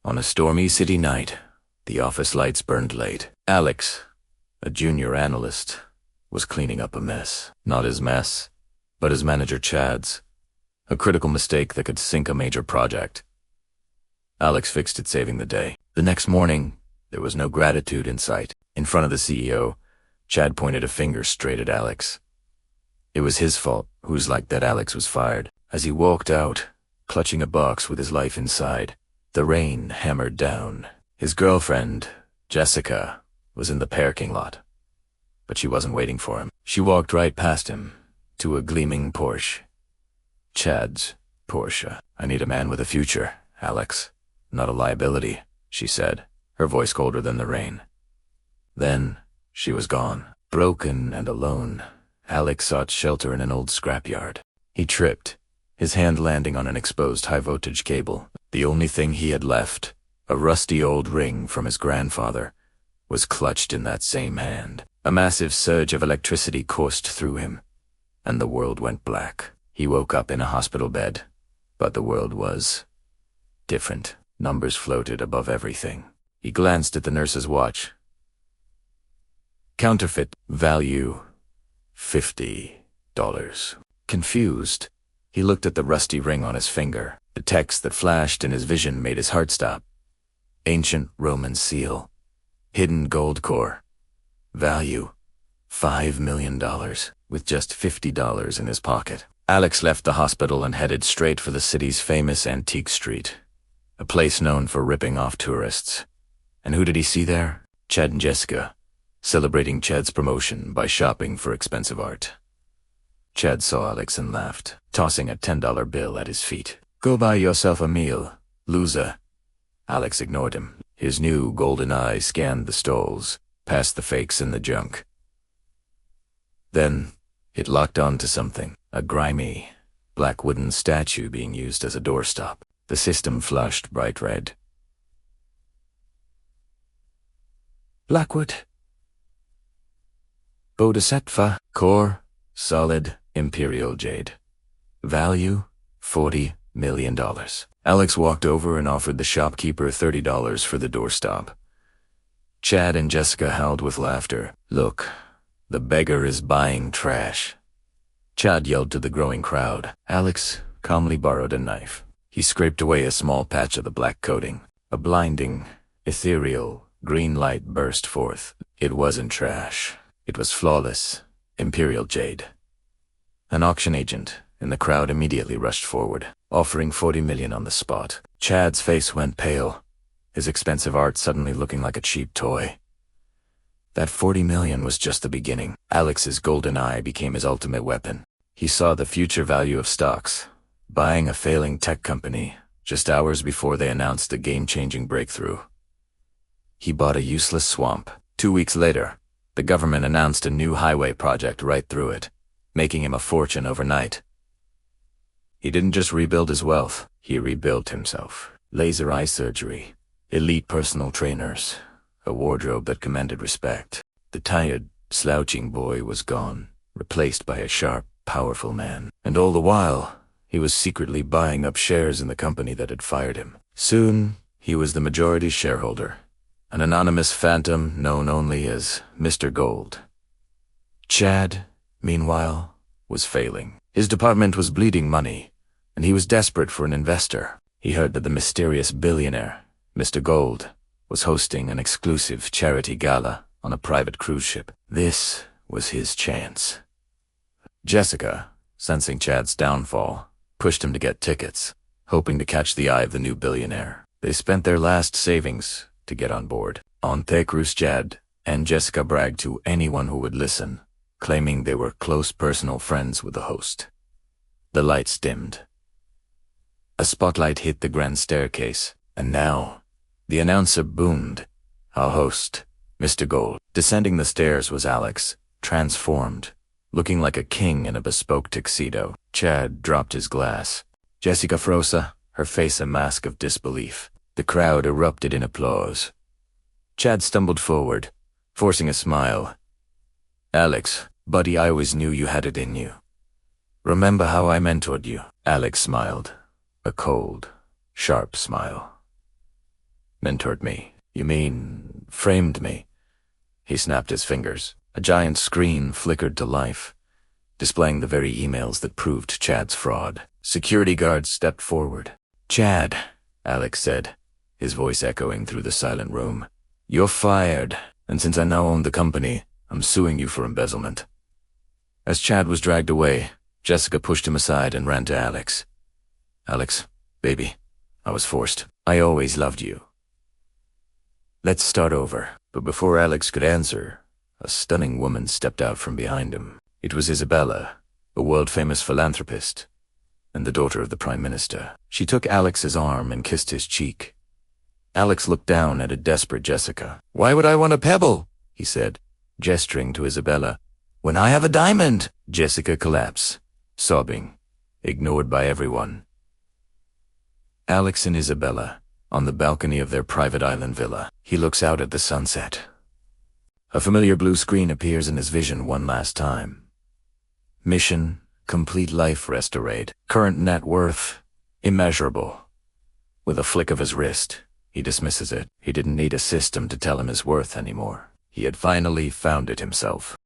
On a stormy city night, the office lights burned late. Alex, a junior analyst, was cleaning up a mess. Not his mess, but his manager Chad's. A critical mistake that could sink a major project. Alex fixed it, saving the day. The next morning, there was no gratitude in sight. In front of the CEO, Chad pointed a finger straight at Alex. It was his fault, who's like that Alex was fired. As he walked out, clutching a box with his life inside, the rain hammered down. His girlfriend, Jessica, was in the parking lot, but she wasn't waiting for him. She walked right past him, to a gleaming Porsche. Chad's Porsche. "I need a man with a future, Alex, not a liability," she said, her voice colder than the rain. Then she was gone. Broken and alone, Alex sought shelter in an old scrapyard. He tripped, his hand landing on an exposed high-voltage cable. The only thing he had left, a rusty old ring from his grandfather, was clutched in that same hand. A massive surge of electricity coursed through him, and the world went black. He woke up in a hospital bed, but the world was different. Numbers floated above everything. He glanced at the nurse's watch. Counterfeit value, $50. Confused, he looked at the rusty ring on his finger. The text that flashed in his vision made his heart stop. Ancient Roman seal. Hidden gold core. Value, $5 million, with just $50 in his pocket. Alex left the hospital and headed straight for the city's famous antique street, a place known for ripping off tourists. And who did he see there? Chad and Jessica, celebrating Chad's promotion by shopping for expensive art. Chad saw Alex and laughed, tossing a $10 bill at his feet. "Go buy yourself a meal, loser." Alex ignored him. His new golden eye scanned the stalls, past the fakes and the junk. Then it locked on to something, a grimy, black wooden statue being used as a doorstop. The system flashed bright red. Blackwood. Bodhisattva. Core, solid, imperial jade. Value, $40 million. Alex walked over and offered the shopkeeper $30 for the doorstop. Chad and Jessica howled with laughter. "Look, the beggar is buying trash." Chad yelled to the growing crowd. Alex calmly borrowed a knife. He scraped away a small patch of the black coating. A blinding, ethereal, green light burst forth. It wasn't trash. It was flawless, imperial jade. An auction agent in the crowd immediately rushed forward, offering $40 million on the spot. Chad's face went pale, his expensive art suddenly looking like a cheap toy. That $40 million was just the beginning. Alex's golden eye became his ultimate weapon. He saw the future value of stocks, buying a failing tech company just hours before they announced a game-changing breakthrough. He bought a useless swamp. 2 weeks later, the government announced a new highway project right through it, making him a fortune overnight. He didn't just rebuild his wealth, he rebuilt himself. Laser eye surgery, elite personal trainers, a wardrobe that commanded respect. The tired, slouching boy was gone, replaced by a sharp, powerful man. And all the while, he was secretly buying up shares in the company that had fired him. Soon, he was the majority shareholder, an anonymous phantom known only as Mr. Gold. Chad, meanwhile, was failing. His department was bleeding money, and he was desperate for an investor. He heard that the mysterious billionaire, Mr. Gold, was hosting an exclusive charity gala on a private cruise ship. This was his chance. Jessica, sensing Chad's downfall, pushed him to get tickets, hoping to catch the eye of the new billionaire. They spent their last savings to get on board. On the cruise, Chad and Jessica bragged to anyone who would listen, claiming they were close personal friends with the host. The lights dimmed. A spotlight hit the grand staircase, and now the announcer boomed. Our host, Mr. Gold. Descending the stairs was Alex, transformed, looking like a king in a bespoke tuxedo. Chad dropped his glass. Jessica froze, her face a mask of disbelief. The crowd erupted in applause. Chad stumbled forward, forcing a smile. "Alex, buddy, I always knew you had it in you. Remember how I mentored you?" Alex smiled, a cold, sharp smile. mentored me. You mean framed me? He snapped his fingers. A giant screen flickered to life, displaying the very emails that proved Chad's fraud. Security guards stepped forward. "Chad," Alex said, his voice echoing through the silent room. "You're fired, and since I now own the company, I'm suing you for embezzlement." As Chad was dragged away, Jessica pushed him aside and ran to Alex. "Alex, baby, I was forced. I always loved you. Let's start over." But before Alex could answer, a stunning woman stepped out from behind him. It was Isabella, a world-famous philanthropist, and the daughter of the Prime Minister. She took Alex's arm and kissed his cheek. Alex looked down at a desperate Jessica. "Why would I want a pebble?" he said, gesturing to Isabella. "When I have a diamond!" Jessica collapsed, sobbing, ignored by everyone. Alex and Isabella, on the balcony of their private island villa. He looks out at the sunset. A familiar blue screen appears in his vision one last time. Mission, complete life restored. Current net worth, immeasurable. With a flick of his wrist, he dismisses it. He didn't need a system to tell him his worth anymore. He had finally found it himself.